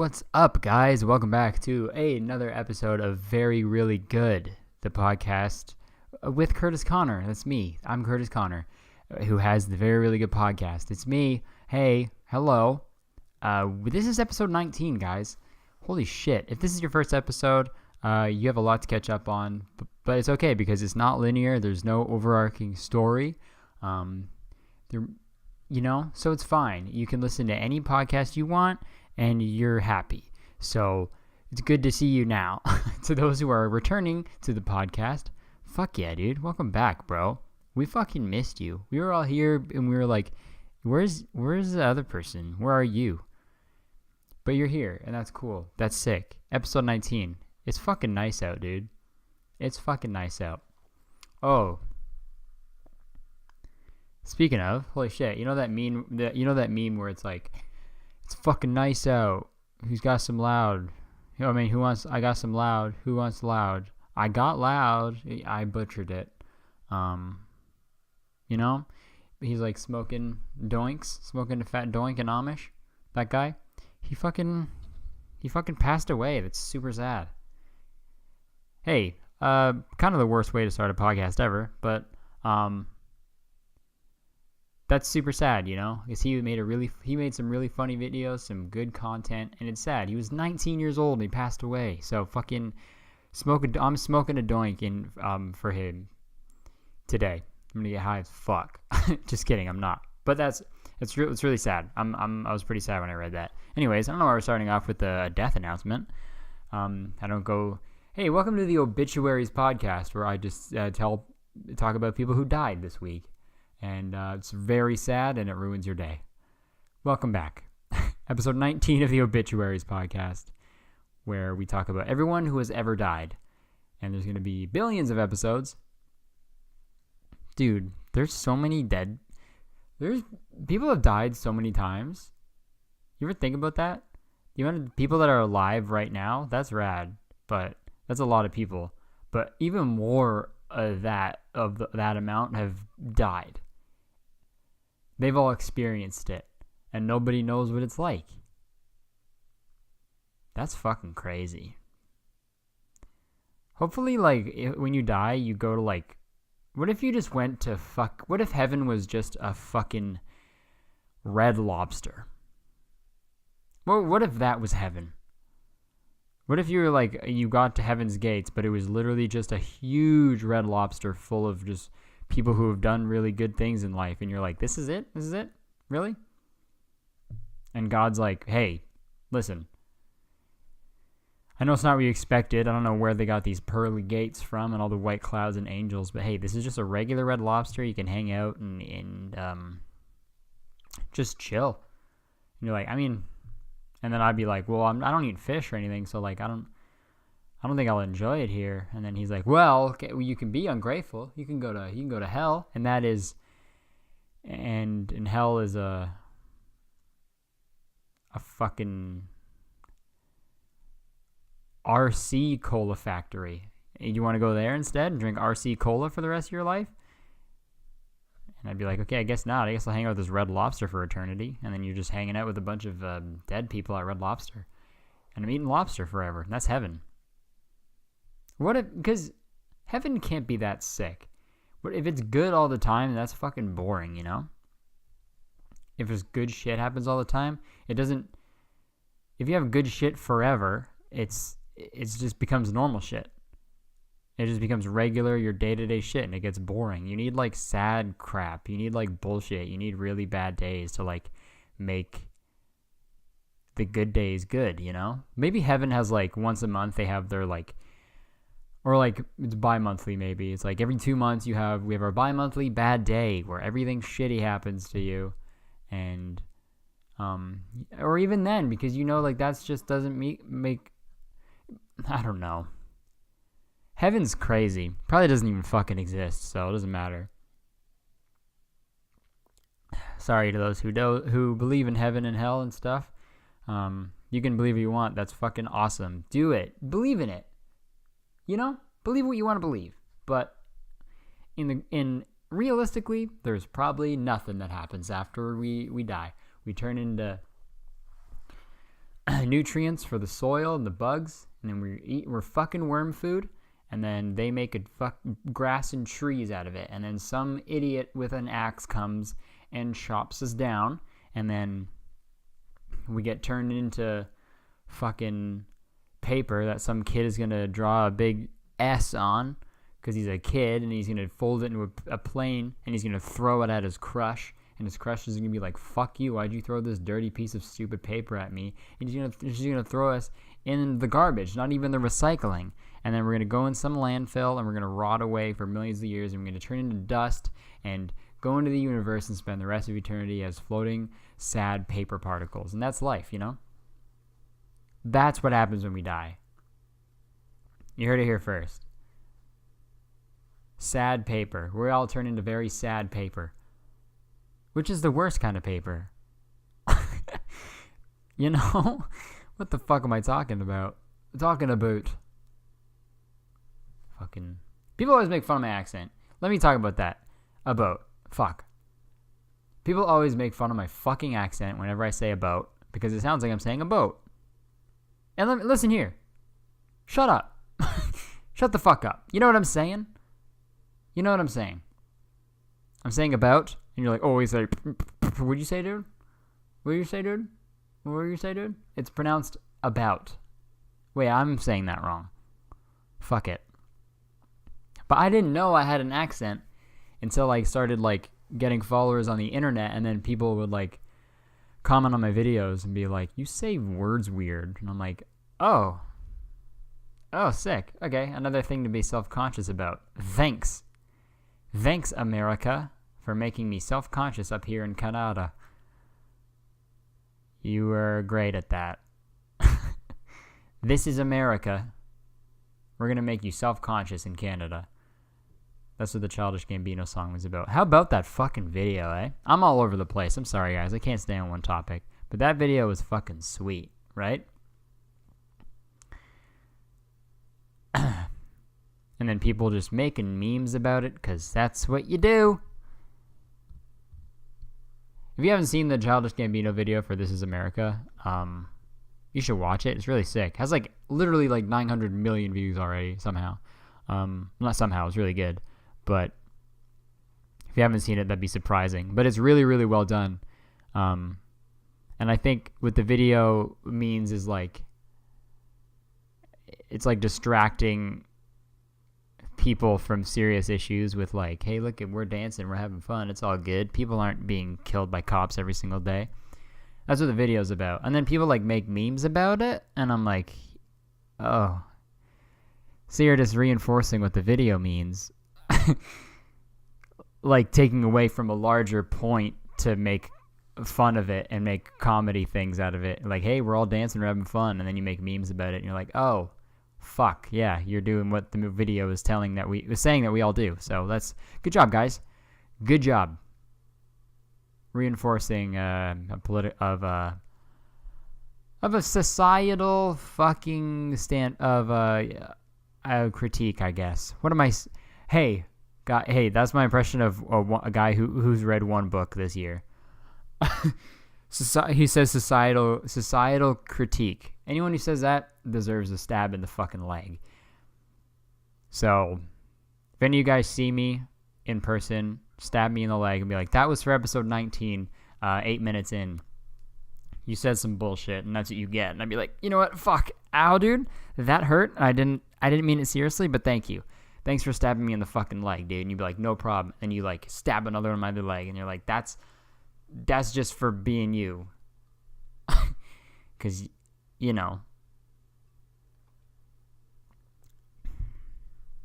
What's up, guys? Welcome back to another episode of Very Really Good, the podcast with Curtis Connor. That's me. I'm Curtis Connor, who has the Very Really Good podcast. It's me. Hey, hello. This is episode 19, guys. Holy shit. If this is your first episode, you have a lot to catch up on, but it's okay because it's not linear. There's no overarching story. So it's fine. You can listen to any podcast you want, and you're happy. So it's good to see you now. To those who are returning to the podcast, fuck yeah, dude. Welcome back, bro. We fucking missed you. We were all here, and we were like, where's the other person? Where are you? But you're here, and that's cool. That's sick. Episode 19. It's fucking nice out, dude. It's fucking nice out. Oh. Speaking of, holy shit, you know that meme where it's like, it's fucking nice out. Who's got some loud? I got some loud. Who wants loud? I got loud. I butchered it. He's like smoking a fat doink in Amish. That guy, he fucking passed away. That's super sad. Hey, kind of the worst way to start a podcast ever, but that's super sad, because he made some really funny videos, some good content, and it's sad. He was 19 years old and he passed away. So fucking I'm smoking a doink for him today. I'm gonna get high as fuck. Just kidding, I'm not. But it's really sad. I was pretty sad when I read that. Anyways, I don't know why we're starting off with a death announcement. I don't go, hey, welcome to the Obituaries podcast, where I just talk about people who died this week. And it's very sad, and it ruins your day. Welcome back. Episode 19 of the Obituaries podcast, where we talk about everyone who has ever died. And there's going to be billions of episodes. Dude, there's so many dead. People have died so many times. You ever think about that? The amount of people that are alive right now, that's rad. But that's a lot of people. But even more of that amount have died. They've all experienced it, and nobody knows what it's like. That's fucking crazy. Hopefully, when you die, you go to, what if you just went to what if heaven was just a fucking Red Lobster? Well, what if that was heaven? What if you were you got to heaven's gates, but it was literally just a huge Red Lobster full of just people who have done really good things in life, and you're like, this is it? Really? And God's like, hey, listen, I know it's not what you expected. I don't know where they got these pearly gates from and all the white clouds and angels, but hey, this is just a regular Red Lobster. You can hang out and just chill. And you're like, and then I'd be like, well, I don't eat fish or anything, so I don't think I'll enjoy it here. And then he's like, well, okay, you can be ungrateful. You can go to hell, and hell is a fucking RC cola factory. And you want to go there instead and drink RC cola for the rest of your life? And I'd be like, okay, I guess not. I guess I'll hang out with this Red Lobster for eternity. And then you're just hanging out with a bunch of dead people at Red Lobster. And I'm eating lobster forever. That's heaven. Because heaven can't be that sick. What if it's good all the time? That's fucking boring, If there's good shit happens all the time, it doesn't. If you have good shit forever, it just becomes normal shit. It just becomes regular, your day-to-day shit, and it gets boring. You need sad crap. You need bullshit. You need really bad days to make the good days good. Maybe heaven has once a month they have their or it's bi-monthly maybe. It's every 2 months we have our bi-monthly bad day where everything shitty happens to you. And or even then, because that's just doesn't make I don't know. Heaven's crazy. Probably doesn't even fucking exist, so it doesn't matter. Sorry to those who believe in heaven and hell and stuff. You can believe what you want. That's fucking awesome. Do it. Believe in it. Believe what you want to believe. But realistically, there's probably nothing that happens after we die. We turn into nutrients for the soil and the bugs, and then we're fucking worm food, and then they make grass and trees out of it, and then some idiot with an axe comes and chops us down, and then we get turned into fucking paper that some kid is gonna draw a big S on because he's a kid, and he's gonna fold it into a plane, and he's gonna throw it at his crush, and his crush is gonna be like, "Fuck you! Why'd you throw this dirty piece of stupid paper at me?" And she's gonna throw us in the garbage, not even the recycling, and then we're gonna go in some landfill, and we're gonna rot away for millions of years, and we're gonna turn into dust and go into the universe and spend the rest of eternity as floating, sad paper particles. And that's life, you know? That's what happens when we die. You heard it here first. Sad paper. We all turn into very sad paper. Which is the worst kind of paper. You know? What the fuck am I talking about? Fucking... People always make fun of my accent. Let me talk about that. Fuck. People always make fun of my fucking accent whenever I say about, because it sounds like I'm saying a boat. And listen here. Shut up. Shut the fuck up. You know what I'm saying? I'm saying about, and you're like, oh, he's like, what'd you say, dude? It's pronounced about. Wait, I'm saying that wrong. Fuck it. But I didn't know I had an accent until I started, like, getting followers on the internet, and then people would, like, comment on my videos and be like, you say words weird. And I'm like, oh, sick. Okay, another thing to be self-conscious about. Thanks, America, for making me self-conscious up here in Canada. You were great at that. This is America. We're going to make you self-conscious in Canada. That's what the Childish Gambino song was about. How about that fucking video, eh? I'm all over the place. I'm sorry, guys. I can't stay on one topic. But that video was fucking sweet, right? And then people just making memes about it, because that's what you do. If you haven't seen the Childish Gambino video for This Is America, you should watch it. It's really sick. It has like literally like 900 million views already somehow. Not somehow. It's really good. But if you haven't seen it, that'd be surprising. But it's really, really well done. And I think what the video means is like, it's like distracting people from serious issues with like, hey, look, we're dancing, we're having fun, it's all good. People aren't being killed by cops every single day. That's what the video's about. And then people like make memes about it, and I'm like, oh, so you're just reinforcing what the video means. Like taking away from a larger point to make fun of it and make comedy things out of it. Like, hey, we're all dancing, we're having fun, and then you make memes about it, and you're like, oh, fuck, yeah, you're doing what the video is saying that we all do. So that's good job, guys. Good job. Reinforcing a societal fucking stand of a critique, I guess. What am I? Hey, that's my impression of a guy who's read one book this year. He says societal critique. Anyone who says that deserves a stab in the fucking leg. So, if any of you guys see me in person, stab me in the leg and be like, that was for episode 19, 8 minutes in. You said some bullshit, and that's what you get. And I'd be like, you know what? Fuck. Ow, dude. That hurt. I didn't mean it seriously, but thank you. Thanks for stabbing me in the fucking leg, dude. And you'd be like, no problem. And you like stab another one in my other leg, and you're like, that's just for being you. Because, you know.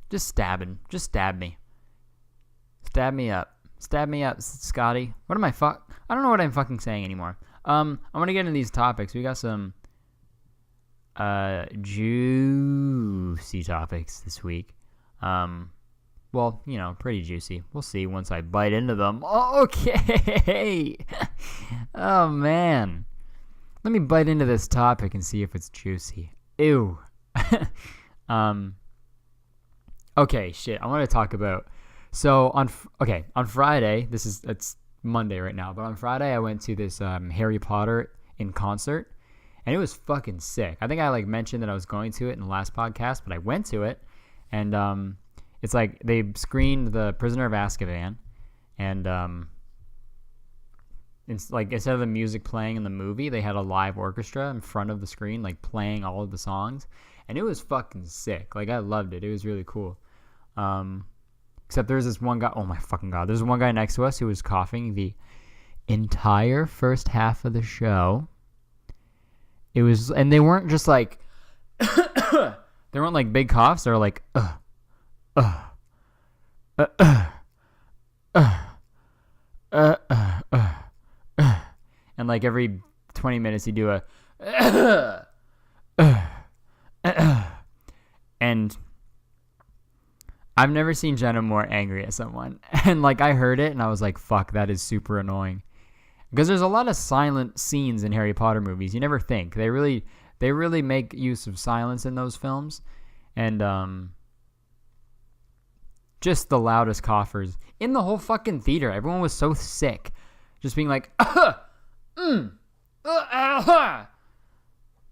Just stab me. Stab me up. Stab me up, Scotty. What am I I don't know what I'm fucking saying anymore. I'm gonna get into these topics. We got some juicy topics this week. Well, you know, pretty juicy. We'll see once I bite into them. Okay. Oh man. Let me bite into this topic and see if it's juicy. Ew. Okay, shit. I want to talk about. So on Friday, it's Monday right now, but on Friday I went to this Harry Potter in concert, And it was fucking sick. I think I like mentioned that I was going to it in the last podcast, but I went to it, and it's like they screened The Prisoner of Azkaban, and it's like instead of the music playing in the movie, they had a live orchestra in front of the screen, like playing all of the songs, and it was fucking sick. Like I loved it. It was really cool. Except there's this one guy. Oh my fucking god! There's one guy next to us who was coughing the entire first half of the show. It was, and they weren't just like, they weren't like big coughs. They were like, and like every 20 minutes you do a, and I've never seen Jenna more angry at someone. And like I heard it and I was like, fuck, that is super annoying. Because there's a lot of silent scenes in Harry Potter movies. You never think. They really make use of silence in those films. And just the loudest coughers in the whole fucking theater. Everyone was so sick. Just being like,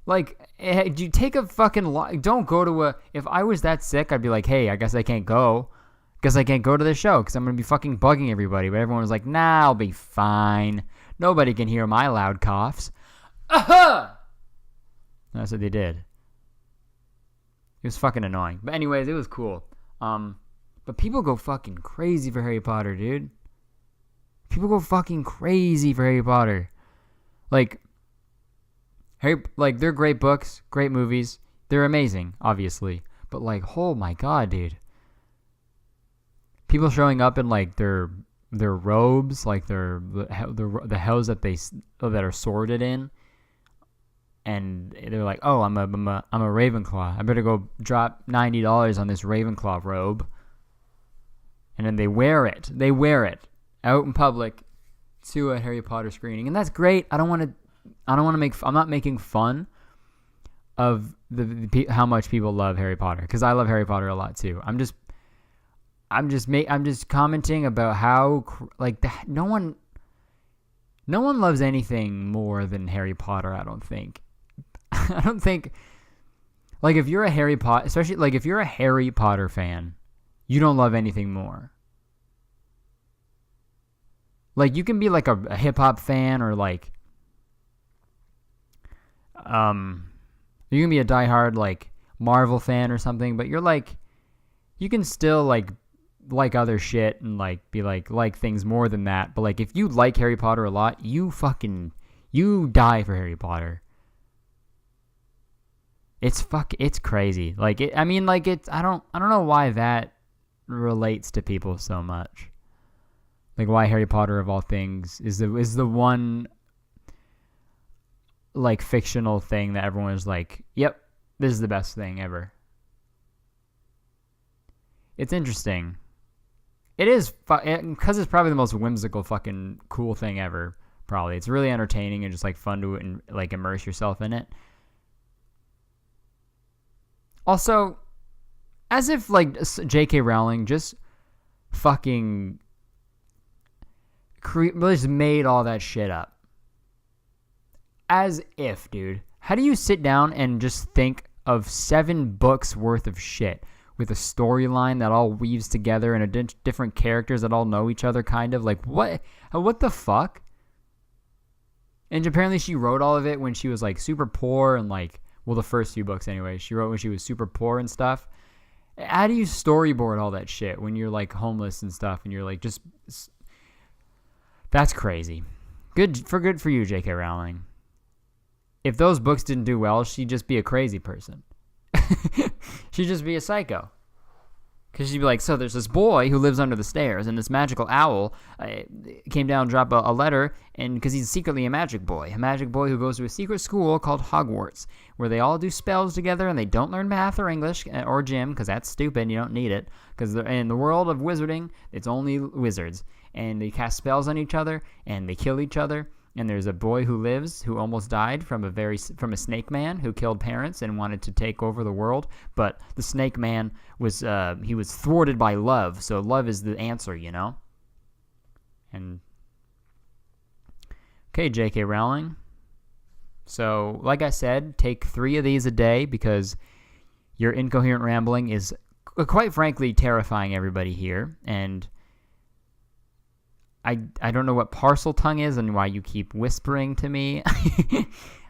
like, do you take a fucking don't go to a, if I was that sick, I'd be like, hey, I guess I can't go. Guess I can't go to the show because I'm going to be fucking bugging everybody. But everyone was like, nah, I'll be fine. Nobody can hear my loud coughs. That's what they did. It was fucking annoying. But anyways, it was cool. But people go fucking crazy for Harry Potter, dude. People go fucking crazy for Harry Potter. Like, they're great books, great movies. They're amazing, obviously. But like, oh my god, dude. People showing up in like their robes, like the hells that that are sorted in, and they're like, oh, I'm a Ravenclaw. I better go drop $90 on this Ravenclaw robe. And then they wear it out in public to a Harry Potter screening, and that's great. I don't want to make. I'm not making fun of how much people love Harry Potter, because I love Harry Potter a lot too. I'm just commenting about how no one loves anything more than Harry Potter. I don't think. I don't think, like, if you're a Harry Potter, especially like if you're a Harry Potter fan, you don't love anything more. Like, you can be like a hip hop fan, or like, you can be a diehard like Marvel fan or something, but you're like, you can still like other shit and like be like things more than that. But like, if you like Harry Potter a lot, you die for Harry Potter. It's crazy. Like, I don't know why that relates to people so much. Like, why Harry Potter of all things is the one like fictional thing that everyone is like, yep, this is the best thing ever. It's interesting. It is, because it's probably the most whimsical fucking cool thing ever. Probably. It's really entertaining and just like fun to like immerse yourself in it. Also, as if like J.K. Rowling just fucking just made all that shit up. As if, dude. How do you sit down and just think of 7 books worth of shit with a storyline that all weaves together and different characters that all know each other, kind of? Like, what the fuck? And apparently she wrote all of it when she was like super poor, and like, well, the first few books anyway, she wrote when she was super poor and stuff. How do you storyboard all that shit when you're like homeless and stuff, and you're like, just, that's crazy. Good for you, J.K. Rowling. If those books didn't do well, she'd just be a crazy person. She'd just be a psycho. Because she'd be like, so there's this boy who lives under the stairs, and this magical owl came down and dropped a letter, and because he's secretly a magic boy who goes to a secret school called Hogwarts, where they all do spells together, and they don't learn math or English or gym, because that's stupid, you don't need it, because in the world of wizarding, it's only wizards, and they cast spells on each other, and they kill each other. And there's a boy who almost died from a snake man who killed parents and wanted to take over the world. But the snake man was thwarted by love. So love is the answer, you know? And okay, J.K. Rowling. So, like I said, take 3 of these a day because your incoherent rambling is, quite frankly, terrifying everybody here. And I don't know what parcel tongue is and why you keep whispering to me.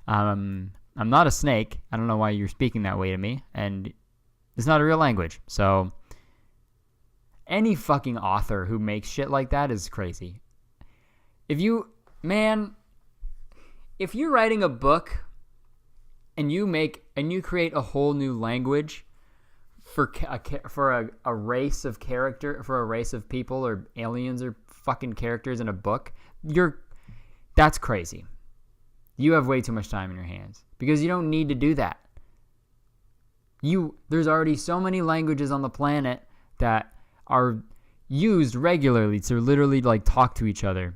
I'm not a snake. I don't know why you're speaking that way to me. And it's not a real language. So any fucking author who makes shit like that is crazy. If you're writing a book and you create a whole new language for a race of character, for a race of people or aliens or fucking characters in a book, that's crazy. You have way too much time in your hands because you don't need to do that. There's already so many languages on the planet that are used regularly to literally like talk to each other.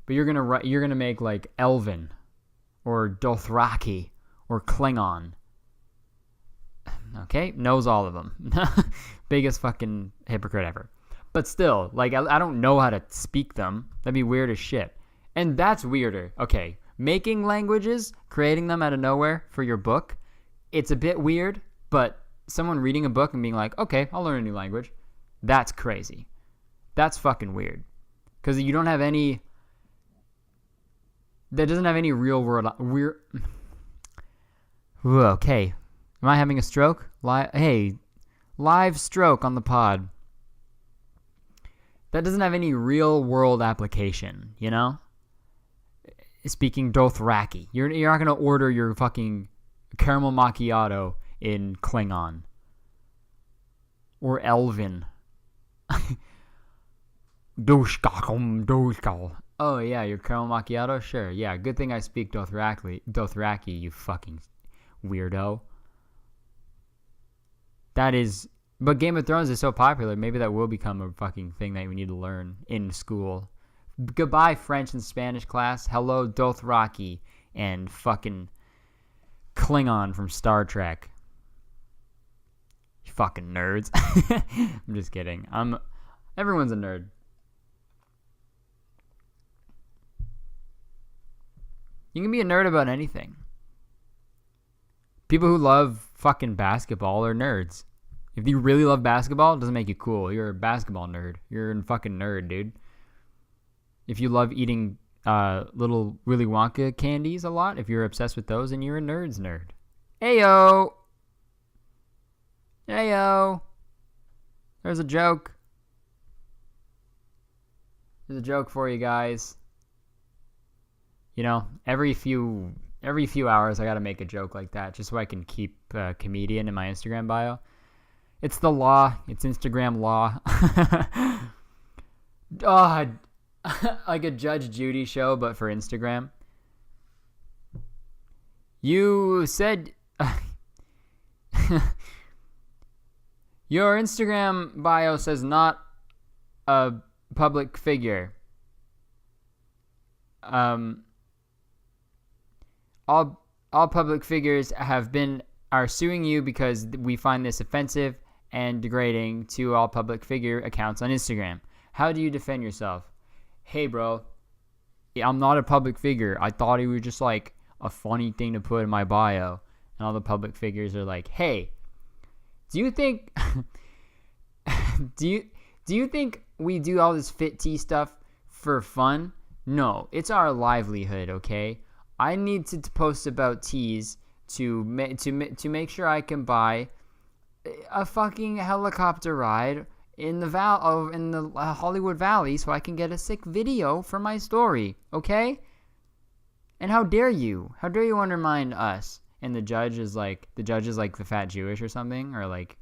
But you're gonna make like Elven or Dothraki or Klingon. Okay, knows all of them. Biggest fucking hypocrite ever. But still, like I don't know how to speak them. That'd be weird as shit. And that's weirder. Okay, making languages, creating them out of nowhere for your book, it's a bit weird, but someone reading a book and being like, okay, I'll learn a new language, that's crazy. That's fucking weird. Because you don't have any... That doesn't have any real world... Ooh, okay. Am I having a stroke? Live stroke on the pod. That doesn't have any real world application, you know? Speaking Dothraki. You're not going to order your fucking caramel macchiato in Klingon. Or Elven. Oh, yeah, your caramel macchiato? Sure, yeah. Good thing I speak Dothraki, you fucking weirdo. That is... But Game of Thrones is so popular, maybe that will become a fucking thing that we need to learn in school. Goodbye, French and Spanish class. Hello, Dothraki and fucking Klingon from Star Trek. You fucking nerds. I'm just kidding. Everyone's a nerd. You can be a nerd about anything. People who love fucking basketball are nerds. If you really love basketball, it doesn't make you cool. You're a basketball nerd. You're a fucking nerd, dude. If you love eating little Willy Wonka candies a lot, if you're obsessed with those, then you're a nerd's nerd. Heyo! Heyo! There's a joke. There's a joke for you guys. You know, every few hours I gotta make a joke like that just so I can keep a comedian in my Instagram bio. It's the law. It's Instagram law. God. Like a Judge Judy show, but for Instagram. You said... Your Instagram bio says not a public figure. All public figures are suing you because we find this offensive and degrading to all public figure accounts on Instagram. How do you defend yourself? Hey, bro, I'm not a public figure. I thought it was just like a funny thing to put in my bio. And all the public figures are like, hey, do you think do you think we do all this fit tea stuff for fun? No, it's our livelihood, okay? I need to post about teas to make sure I can buy a fucking helicopter ride in the Hollywood Valley so I can get a sick video for my story, okay? And how dare you? How dare you undermine us? And the judge is like the fat Jewish or something, or like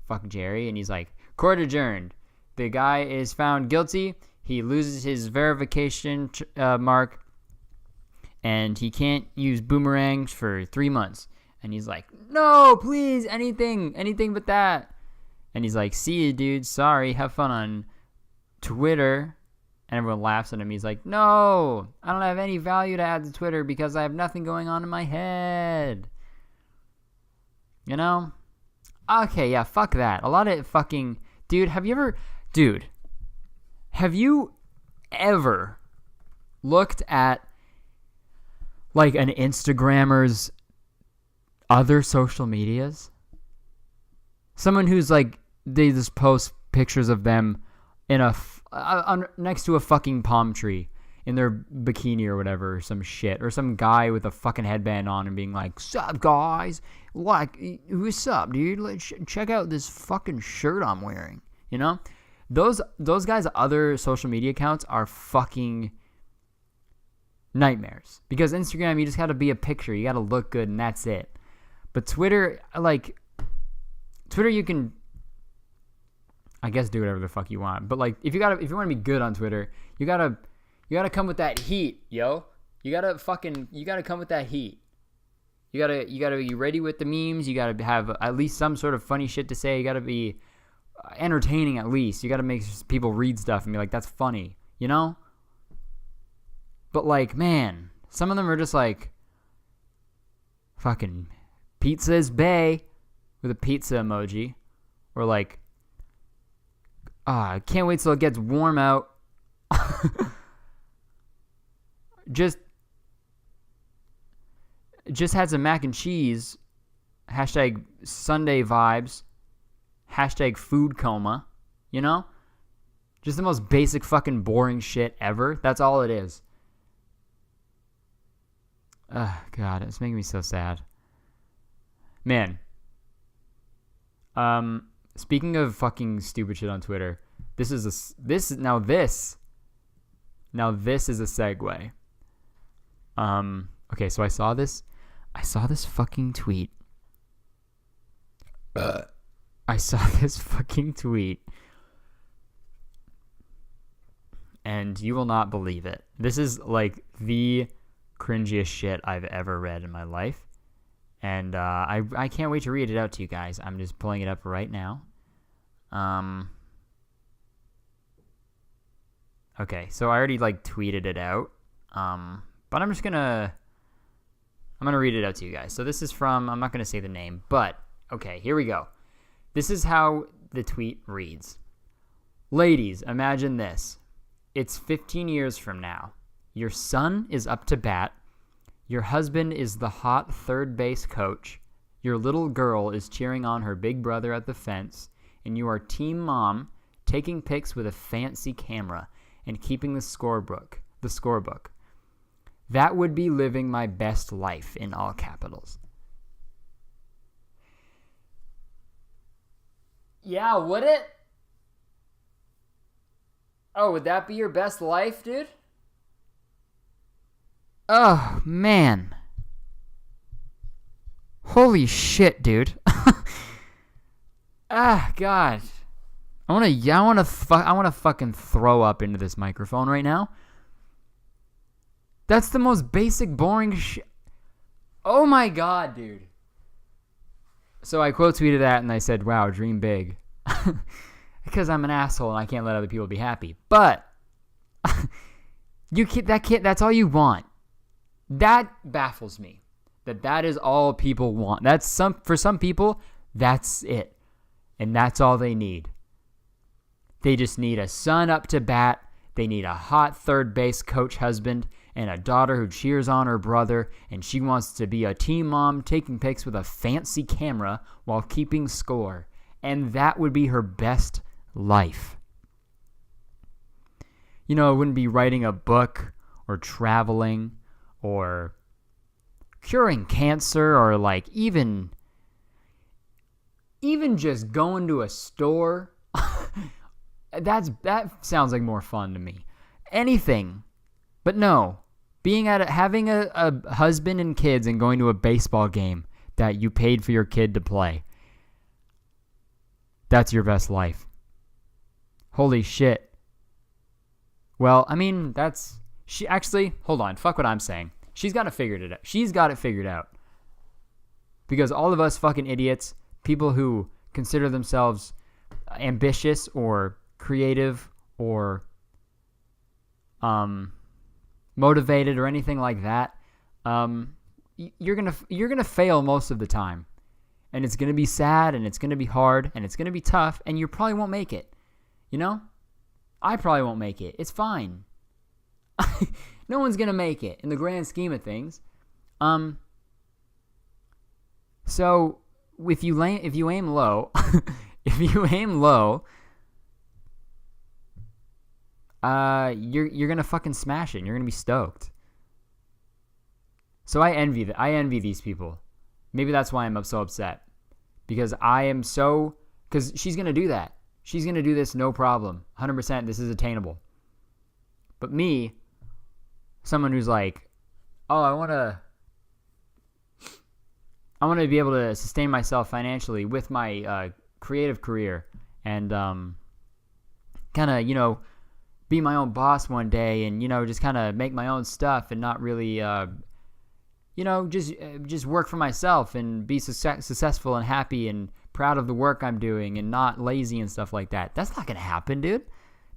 fuck Jerry, and he's like, court adjourned. The guy is found guilty. He loses his verification mark, and he can't use boomerangs for 3 months. And he's like, no, please, anything but that. And he's like, see you, dude. Sorry, have fun on Twitter. And everyone laughs at him. He's like, no, I don't have any value to add to Twitter because I have nothing going on in my head. You know? Okay, yeah, fuck that. A lot of fucking... Dude, have you ever looked at like an Instagrammer's other social medias. Someone who's like, they just post pictures of them in next to a fucking palm tree in their bikini or whatever, or some shit, or some guy with a fucking headband on and being like, "Sup guys, like, what's up, dude? Check out this fucking shirt I'm wearing." You know, those guys' other social media accounts are fucking nightmares, because Instagram, you just gotta be a picture, you gotta look good, and that's it. But Twitter, you can, I guess, do whatever the fuck you want. But like, if you want to be good on Twitter, you gotta come with that heat, yo. You gotta come with that heat. You gotta be ready with the memes. You gotta have at least some sort of funny shit to say. You gotta be entertaining at least. You gotta make people read stuff and be like, that's funny, you know? But like, man, some of them are just like, fucking pizza's bae with a pizza emoji. Or like, I can't wait till it gets warm out. Just had some mac and cheese. Hashtag Sunday vibes. Hashtag food coma. You know? Just the most basic fucking boring shit ever. That's all it is. God, it's making me so sad. Man. Speaking of fucking stupid shit on Twitter, this is a segue. Okay, so I saw this fucking tweet. I saw this fucking tweet, and you will not believe it. This is like the cringiest shit I've ever read in my life. And I can't wait to read it out to you guys. I'm just pulling it up right now. Okay, so I already like tweeted it out. But I'm gonna read it out to you guys. So this is from, I'm not gonna say the name, but okay, here we go. This is how the tweet reads. Ladies, imagine this. It's 15 years from now. Your son is up to bat. Your husband is the hot third base coach. Your little girl is cheering on her big brother at the fence. And you are team mom, taking pics with a fancy camera and keeping the scorebook. That would be living my best life, in all capitals. Yeah, would it? Oh, would that be your best life, dude? Oh, man. Holy shit, dude. God. I want to fucking throw up into this microphone right now. That's the most basic, boring shit. Oh my God, dude. So I quote tweeted that and I said, wow, dream big. Because I'm an asshole and I can't let other people be happy. But that's all you want. That baffles me. That is all people want. For some people, that's it. And that's all they need. They just need a son up to bat. They need a hot third base coach husband and a daughter who cheers on her brother, and she wants to be a team mom taking pics with a fancy camera while keeping score. And that would be her best life. You know, it wouldn't be writing a book or traveling or curing cancer or like even just going to a store. That sounds like more fun to me. Anything. But no. Having a husband and kids and going to a baseball game that you paid for your kid to play. That's your best life. Holy shit. Well, I mean, hold on, fuck what I'm saying. She's got it figured out. She's got it figured out. Because all of us fucking idiots, people who consider themselves ambitious or creative or motivated or anything like that, you're gonna fail most of the time, and it's gonna be sad, and it's gonna be hard, and it's gonna be tough, and you probably won't make it. You know, I probably won't make it. It's fine. No one's gonna make it in the grand scheme of things. So if you aim low, if you aim low, you're gonna fucking smash it. And you're gonna be stoked. So I envy these people. Maybe that's why I'm so upset, because because she's gonna do that. She's gonna do this no problem, 100%. This is attainable. But me, someone who's like, oh, I want to be able to sustain myself financially with my creative career and kind of, be my own boss one day and, just kind of make my own stuff and not really, just work for myself and be successful and happy and proud of the work I'm doing and not lazy and stuff like that. That's not going to happen, dude.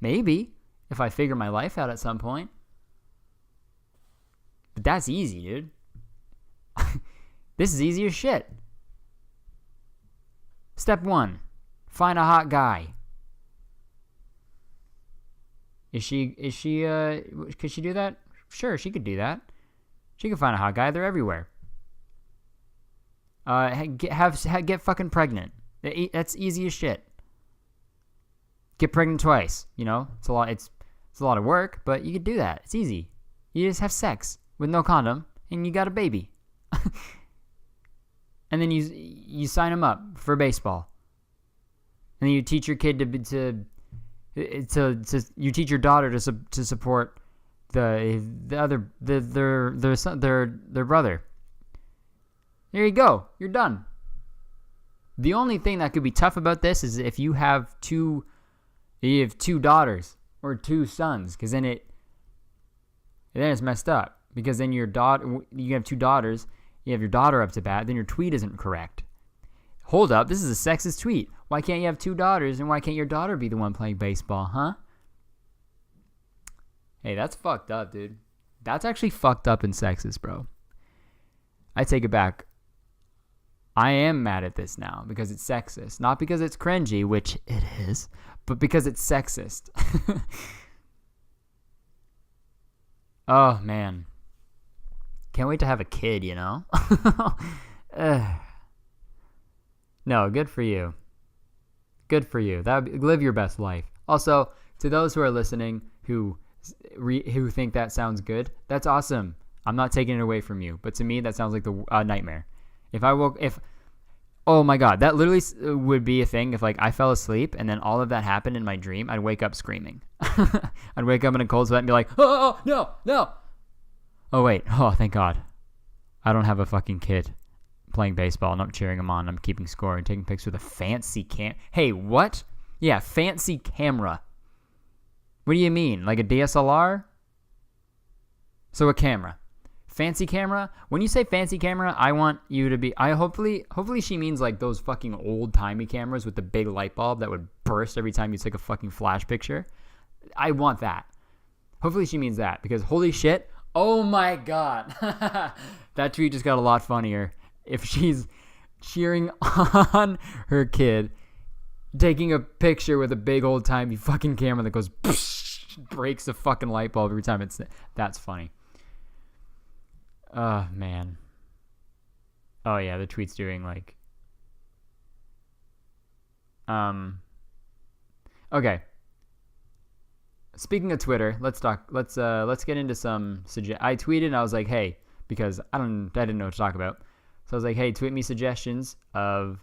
Maybe if I figure my life out at some point. But that's easy, dude. This is easy as shit. Step 1, find a hot guy. Could she do that? Sure, she could do that. She can find a hot guy. They're everywhere. Get fucking pregnant. That's easy as shit. Get pregnant twice. It's a lot. It's a lot of work, but you could do that. It's easy. You just have sex with no condom, and you got a baby. And then you sign them up for baseball. And then you teach your kid to you teach your daughter to support their brother. There you go. You're done. The only thing that could be tough about this is if you have two daughters or two sons, because then it's messed up. Because then you have two daughters, you have your daughter up to bat, then your tweet isn't correct. Hold up, this is a sexist tweet. Why can't you have two daughters, and why can't your daughter be the one playing baseball, huh? Hey, that's fucked up, dude. That's actually fucked up and sexist, bro. I take it back. I am mad at this now because it's sexist. Not because it's cringy, which it is, but because it's sexist. Oh, man. Can't wait to have a kid, No, good for you. Good for you. Live your best life. Also, to those who are listening who think that sounds good, that's awesome. I'm not taking it away from you, but to me that sounds like the nightmare. Oh my god, that literally would be a thing if I fell asleep and then all of that happened in my dream. I'd wake up screaming. I'd wake up in a cold sweat and be like, oh no. Oh wait, oh thank God, I don't have a fucking kid playing baseball and I'm cheering him on. I'm keeping score and taking pictures with a fancy Hey, what? Yeah, fancy camera. What do you mean? Like a DSLR? So a camera. Fancy camera? When you say fancy camera, I want you to be... Hopefully she means like those fucking old-timey cameras with the big light bulb that would burst every time you took a fucking flash picture. I want that. Hopefully she means that, because holy shit, oh my god. That tweet just got a lot funnier. If she's cheering on her kid, taking a picture with a big old-timey fucking camera that goes... breaks a fucking light bulb every time. That's funny. Oh, man. Oh, yeah, the tweet's doing, Okay. Speaking of Twitter, let's get into some... I tweeted and I was like, hey, because I didn't know what to talk about. So I was like, hey, tweet me suggestions of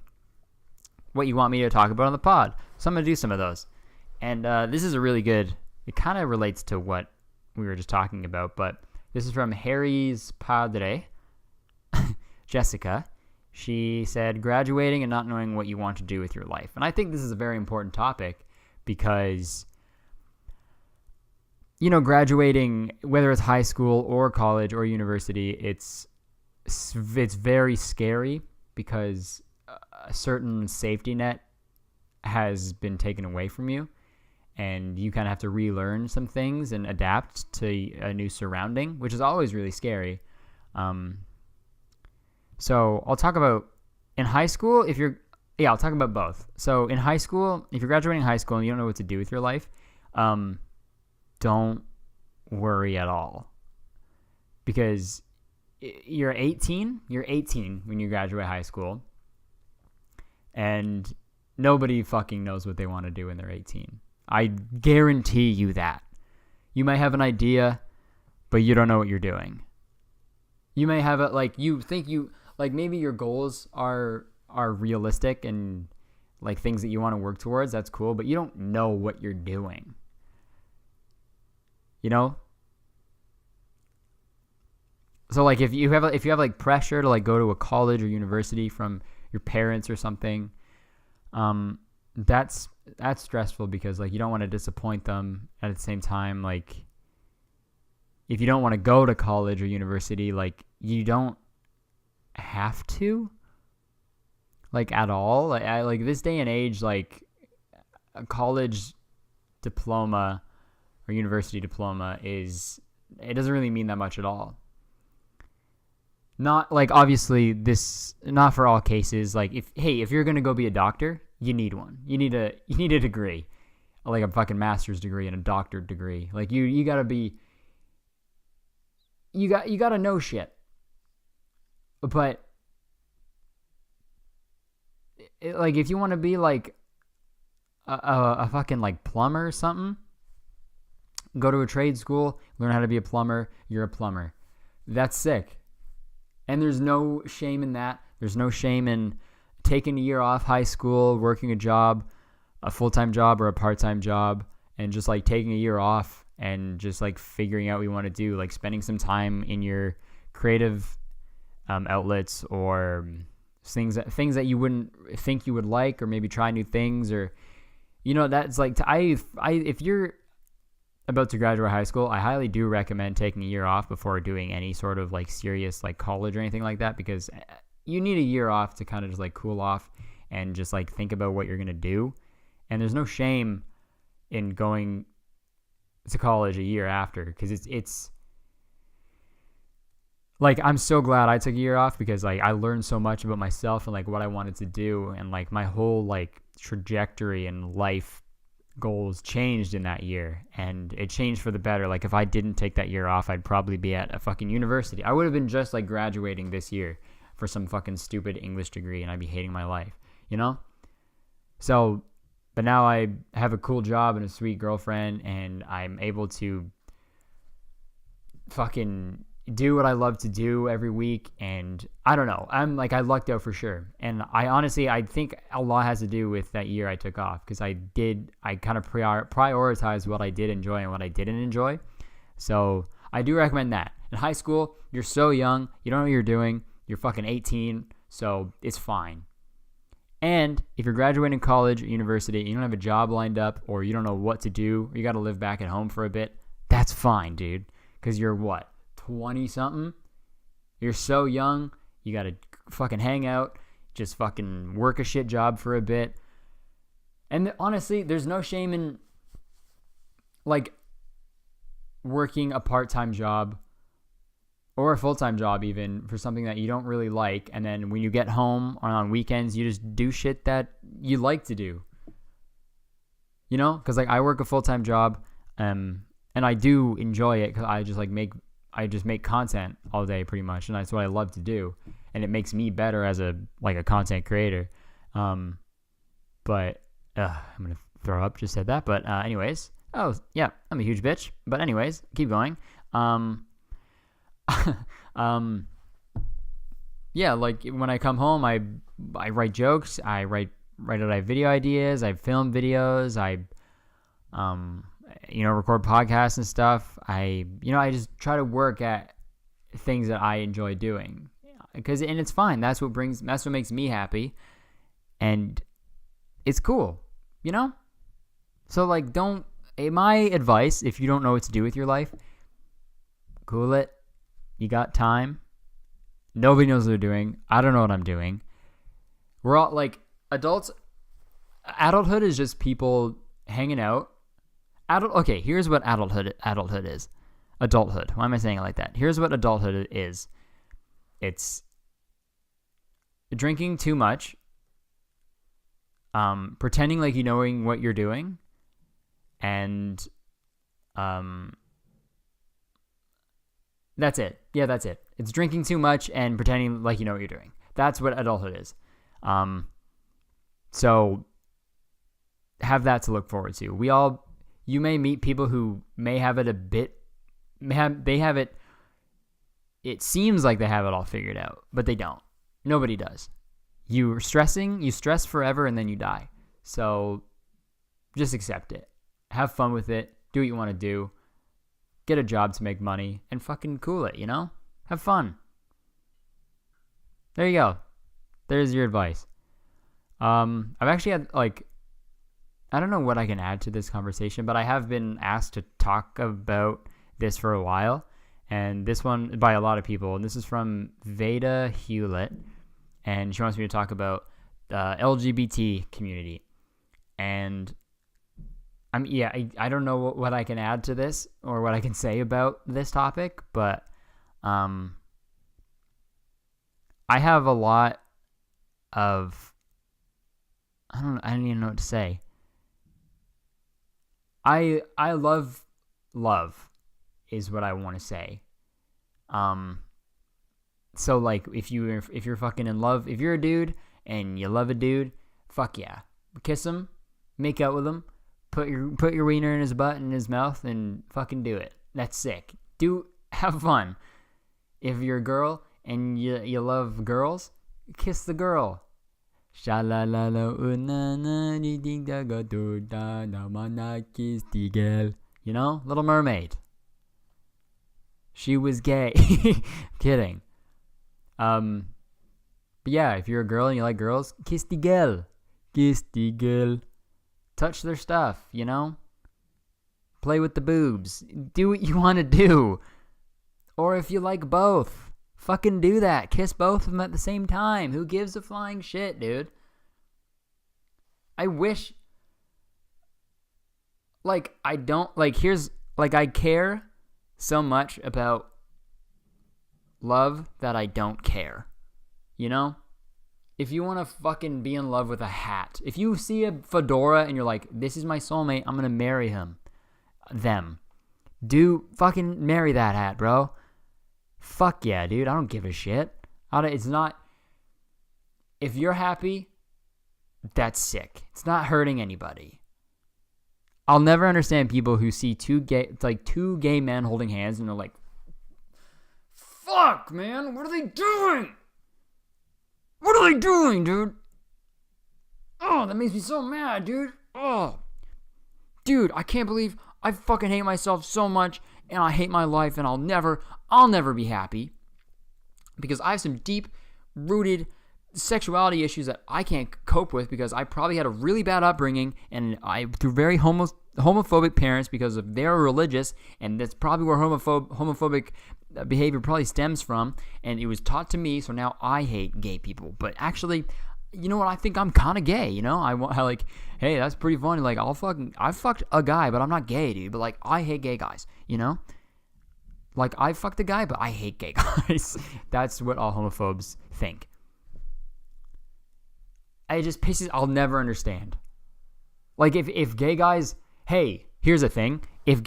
what you want me to talk about on the pod. So I'm going to do some of those. And this is a really good... It kind of relates to what we were just talking about, but this is from Harry's Padre, Jessica. She said, graduating and not knowing what you want to do with your life. And I think this is a very important topic because, graduating, whether it's high school or college or university, it's very scary because a certain safety net has been taken away from you. And you kind of have to relearn some things and adapt to a new surrounding, which is always really scary. So I'll talk about in high school, I'll talk about both. So in high school, if you're graduating high school and you don't know what to do with your life, don't worry at all. Because you're 18 when you graduate high school, and nobody fucking knows what they want to do when they're 18. I guarantee you that. You might have an idea, but you don't know what you're doing. You may have it like you think you like maybe your goals are realistic and like things that you want to work towards. That's cool, but you don't know what you're doing. You know? So like if you have like pressure to like go to a college or university from your parents or something, that's stressful because like you don't want to disappoint them. At the same time, like if you don't want to go to college or university, like you don't have to, like at all. Like this day and age, like a college diploma or university diploma it doesn't really mean that much at all. Not like obviously this, not for all cases. Like if you're gonna go be a doctor, you need one. You need a degree, like a fucking master's degree and a doctorate degree. Like you gotta be. You gotta know shit. But like if you want to be like a fucking like plumber or something, go to a trade school, learn how to be a plumber. You're a plumber. That's sick. And there's no shame in that. There's no shame in taking a year off high school, working a job, a full-time job or a part-time job, and just like taking a year off and just like figuring out what you want to do, like spending some time in your creative outlets or things that you wouldn't think you would like, or maybe try new things, or that's like if you're about to graduate high school, I highly do recommend taking a year off before doing any sort of like serious like college or anything like that, because you need a year off to kind of just like cool off and just like think about what you're going to do. And there's no shame in going to college a year after, because it's like I'm so glad I took a year off, because like I learned so much about myself and like what I wanted to do, and like my whole like trajectory and life goals changed in that year, and it changed for the better. Like if I didn't take that year off, I'd probably be at a fucking university. I would have been just like graduating this year for some fucking stupid English degree, and I'd be hating my life, So, but now I have a cool job and a sweet girlfriend, and I'm able to fucking do what I love to do every week. And I don't know, I lucked out for sure. And I think a lot has to do with that year I took off, because I kind of prioritized what I did enjoy and what I didn't enjoy. So I do recommend that. In high school, you're so young, you don't know what you're doing. You're fucking 18, so it's fine. And if you're graduating college or university and you don't have a job lined up, or you don't know what to do, or you got to live back at home for a bit, that's fine, dude. Because you're what, 20-something? You're so young, you got to fucking hang out, just fucking work a shit job for a bit. And honestly, there's no shame in like working a part-time job or a full-time job even for something that you don't really like, and then when you get home or on weekends, you just do shit that you like to do. Because like I work a full-time job, and I do enjoy it, because I just make content all day pretty much, and that's what I love to do, and it makes me better as a content creator. But I'm gonna throw up. Just said that, but anyways. Oh yeah, I'm a huge bitch. But anyways, keep going. Yeah, like when I come home, I write jokes, I write video ideas, I film videos, I record podcasts and stuff. I just try to work at things that I enjoy doing, and it's fine. That's what makes me happy, and it's cool, So like, my advice, if you don't know what to do with your life, cool it. You got time. Nobody knows what they're doing. I don't know what I'm doing. We're all like adults. Adulthood is just people hanging out. Okay, here's what adulthood is. Adulthood. Why am I saying it like that? Here's what adulthood is. It's drinking too much, pretending like you knowing what you're doing, and that's it. Yeah, that's it. It's drinking too much and pretending like you know what you're doing. That's what adulthood is. So have that to look forward to. You may meet people who may have it it seems like they have it all figured out, but they don't. Nobody does. You stress forever, and then you die. So just accept it. Have fun with it. Do what you want to do. Get a job to make money and fucking cool it, you know? Have fun. There you go. There's your advice. I've actually had, I don't know what I can add to this conversation, but I have been asked to talk about this for a while, and this one by a lot of people, and this is from Veda Hewlett, and she wants me to talk about the LGBT community. And I don't know what I can add to this or what I can say about this topic, but I have a lot of I don't even know what to say. I love is what I want to say. So like if you're fucking in love, if you're a dude and you love a dude, fuck yeah, kiss him, make out with him, put your wiener in his butt and in his mouth and fucking do it. That's sick. Have fun. If you're a girl and you love girls, kiss the girl. You know, Little Mermaid. She was gay. Kidding. But yeah, if you're a girl and you like girls, kiss the girl. Kiss the girl. Touch their stuff, you know? Play with the boobs. Do what you want to do. Or if you like both, fucking do that. Kiss both of them at the same time. Who gives a flying shit, dude? I wish... I care so much about love that I don't care. You know? If you want to fucking be in love with a hat, if you see a fedora and you're like, this is my soulmate, I'm going to marry them. Do fucking marry that hat, bro. Fuck yeah, dude. I don't give a shit. It's not... If you're happy, that's sick. It's not hurting anybody. I'll never understand people who see two gay men holding hands and they're like, fuck, man, what are they doing? What are they doing, dude? Oh, that makes me so mad, dude. Oh. Dude, I can't believe I fucking hate myself so much and I hate my life and I'll never be happy because I have some deep-rooted sexuality issues that I can't cope with because I probably had a really bad upbringing and I through very homophobic parents because of they're religious, and that's probably where homophobic behavior probably stems from, and it was taught to me, so now I hate gay people. But actually, you know what, I think I'm kind of gay, you know? I like, hey, that's pretty funny, like I fucked a guy, but I'm not gay, dude, but like I hate gay guys, you know? Like I fucked a guy, but I hate gay guys. That's what all homophobes think. It just pisses... I'll never understand. Like, if gay guys... Hey, here's the thing. If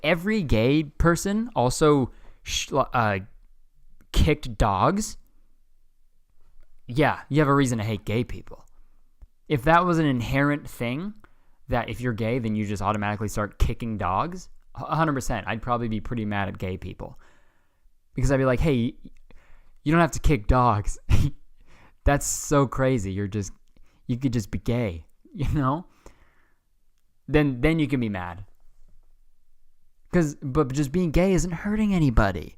every gay person also kicked dogs, yeah, you have a reason to hate gay people. If that was an inherent thing, that if you're gay, then you just automatically start kicking dogs, 100%, I'd probably be pretty mad at gay people. Because I'd be like, hey, you don't have to kick dogs. That's so crazy. You could just be gay, you know? Then you can be mad. But just being gay isn't hurting anybody.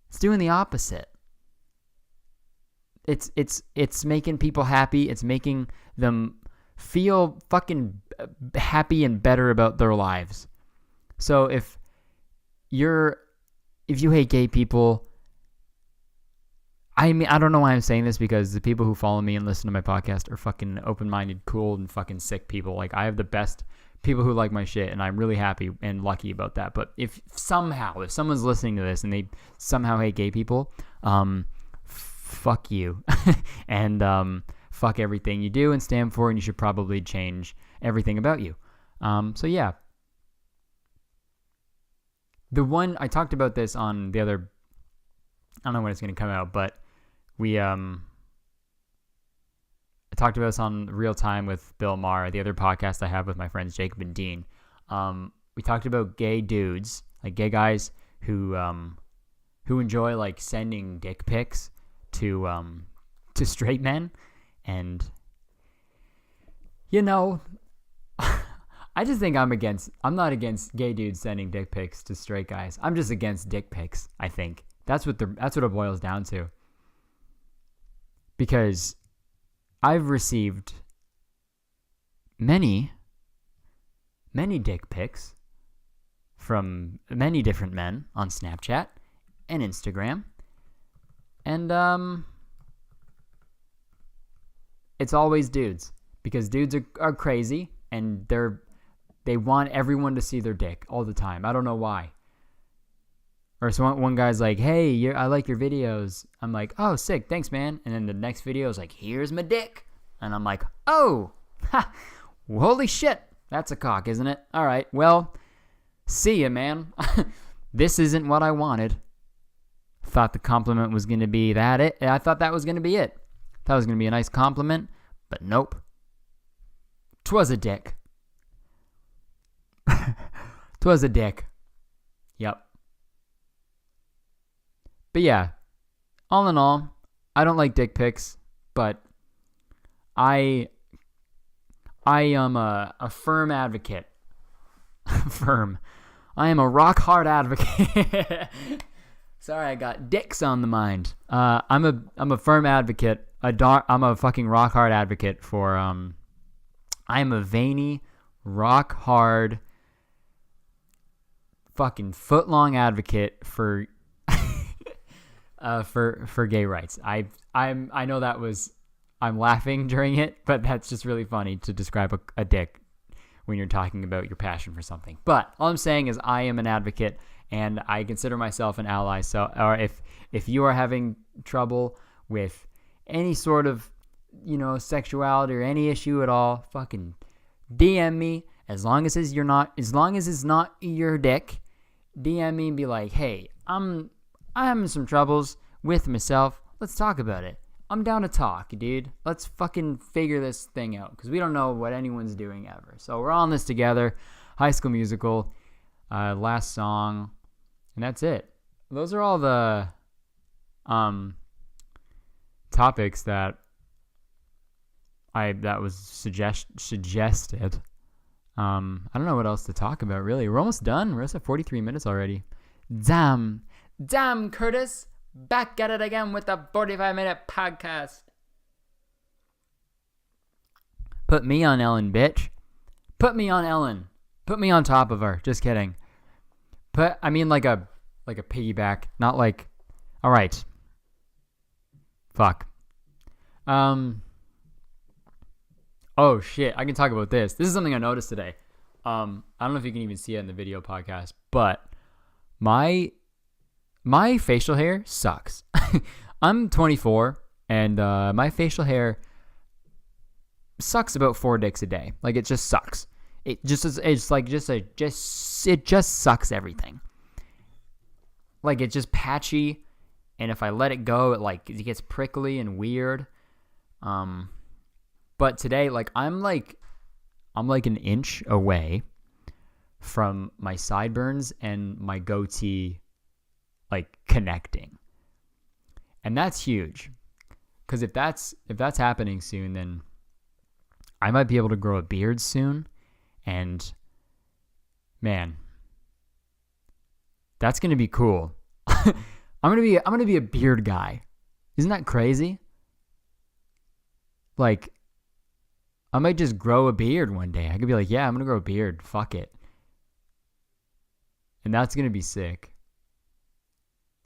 It's doing the opposite. It's making people happy. It's making them feel fucking happy and better about their lives. So if you hate gay people, I mean, I don't know why I'm saying this because the people who follow me and listen to my podcast are fucking open-minded, cool, and fucking sick people. Like, I have the best people who like my shit, and I'm really happy and lucky about that. But if someone's listening to this and they somehow hate gay people, fuck you. And fuck everything you do and stand for, and you should probably change everything about you. So, yeah. I talked about this on the other I don't know when it's going to come out, but we I talked about this on Real Time with Bill Maher, the other podcast I have with my friends Jacob and Dean. We talked about gay dudes, like gay guys who enjoy like sending dick pics to straight men, and you know, I just think I'm not against gay dudes sending dick pics to straight guys. I'm just against dick pics. I think that's what it boils down to. Because I've received many dick pics from many different men on Snapchat and Instagram. And it's always dudes, because dudes are crazy, and they want everyone to see their dick all the time. I don't know why. Or so one guy's like, hey, I like your videos. I'm like, oh, sick, thanks, man. And then the next video is like, here's my dick. And I'm like, oh, ha, holy shit, that's a cock, isn't it? All right, well, see ya, man. This isn't what I wanted. Thought the compliment was going to be that. I thought that was going to be it. That was going to be a nice compliment, but nope. 'Twas a dick. 'Twas a dick. Yep. But yeah, all in all, I don't like dick pics, but I am a firm advocate. Firm. I am a rock hard advocate. Sorry, I got dicks on the mind. I'm a firm advocate. I'm a fucking rock hard advocate for I am a veiny, rock hard, fucking foot long advocate for for gay rights. I know that was, I'm laughing during it, but that's just really funny to describe a dick when you're talking about your passion for something. But all I'm saying is I am an advocate, and I consider myself an ally. So, or if you are having trouble with any sort of, sexuality or any issue at all, fucking DM me. As long as it's not your dick, DM me and be like, hey, I'm having some troubles with myself. Let's talk about it. I'm down to talk, dude. Let's fucking figure this thing out, because we don't know what anyone's doing ever. So we're on this together. High School Musical, last song, and that's it. Those are all the topics that was suggested. I don't know what else to talk about, really. We're almost done. We're at 43 minutes already. Damn, Curtis. Back at it again with a 45-minute podcast. Put me on Ellen, bitch. Put me on Ellen. Put me on top of her. Just kidding. I mean like a piggyback, not like, all right. Fuck. Oh shit, I can talk about this. This is something I noticed today. I don't know if you can even see it in the video podcast, but my facial hair sucks. I'm 24, and my facial hair sucks about 4 dicks a day. Like, it just sucks. It just sucks everything. Like, it's just patchy, and if I let it go, it gets prickly and weird. But today, I'm like an inch away from my sideburns and my goatee connecting. And that's huge, because if that's happening soon, then I might be able to grow a beard soon, and man, that's gonna be cool. I'm gonna be a beard guy. Isn't that crazy? Like, I might just grow a beard one day. I could be like, yeah, I'm gonna grow a beard. Fuck it. And that's gonna be sick.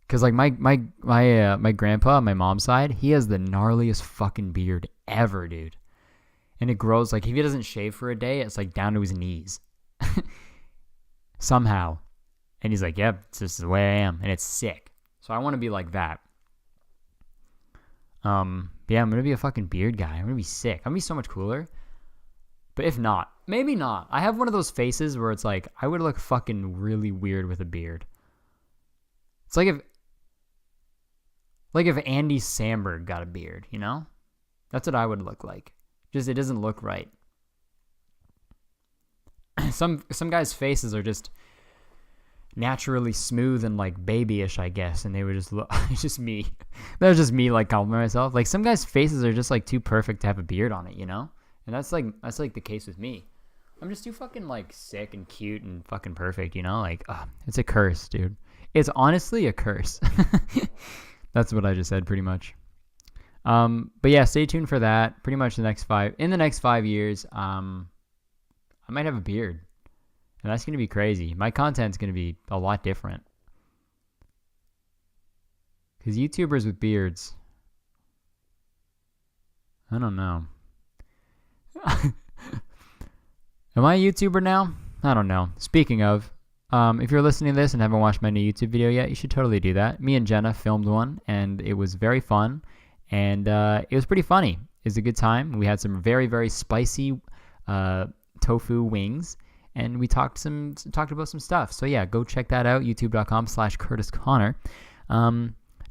Cause my grandpa on my mom's side, he has the gnarliest fucking beard ever, dude. And it grows, if he doesn't shave for a day, it's down to his knees. Somehow. And he's like, yep, it's just the way I am. And it's sick. So I want to be like that. Yeah, I'm gonna be a fucking beard guy. I'm gonna be sick. I'm gonna be so much cooler. But if not, maybe not. I have one of those faces where it's I would look fucking really weird with a beard. It's like Like if Andy Samberg got a beard, you know? That's what I would look like. Just, it doesn't look right. Some guys' faces are just naturally smooth and like babyish, I guess, and they would just look. It's just me. That was just me like complimenting myself. Like some guys' faces are just like too perfect to have a beard on it, you know? And that's like the case with me. I'm just too fucking like sick and cute and fucking perfect, you know? Like, it's a curse, dude. It's honestly a curse. That's what I just said, pretty much. But yeah, stay tuned for that. Pretty much in the next 5 years, I might have a beard. And that's going to be crazy. My content's going to be a lot different. Because YouTubers with beards, I don't know. Am I a YouTuber now? I don't know. Speaking of, if you're listening to this and haven't watched my new YouTube video yet, you should totally do that. Me and Jenna filmed one, and it was very fun. And it was pretty funny. It was a good time. We had some very, very spicy tofu wings. And we talked about some stuff. So yeah, go check that out, youtube.com/Curtis Connor.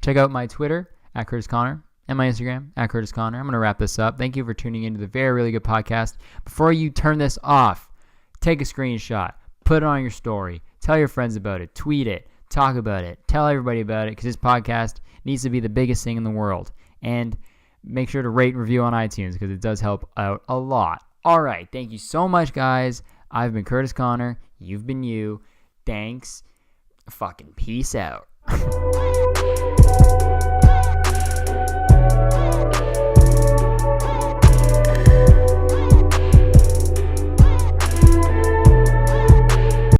Check out my Twitter, @Curtis Connor, and my Instagram, @Curtis Connor. I'm going to wrap this up. Thank you for tuning into the very, really good podcast. Before you turn this off, take a screenshot, put it on your story, tell your friends about it, tweet it, talk about it, tell everybody about it, because this podcast needs to be the biggest thing in the world. And make sure to rate and review on iTunes, because it does help out a lot. All right, thank you so much, guys. I've been Curtis Connor. You've been you. Thanks. Fucking peace out.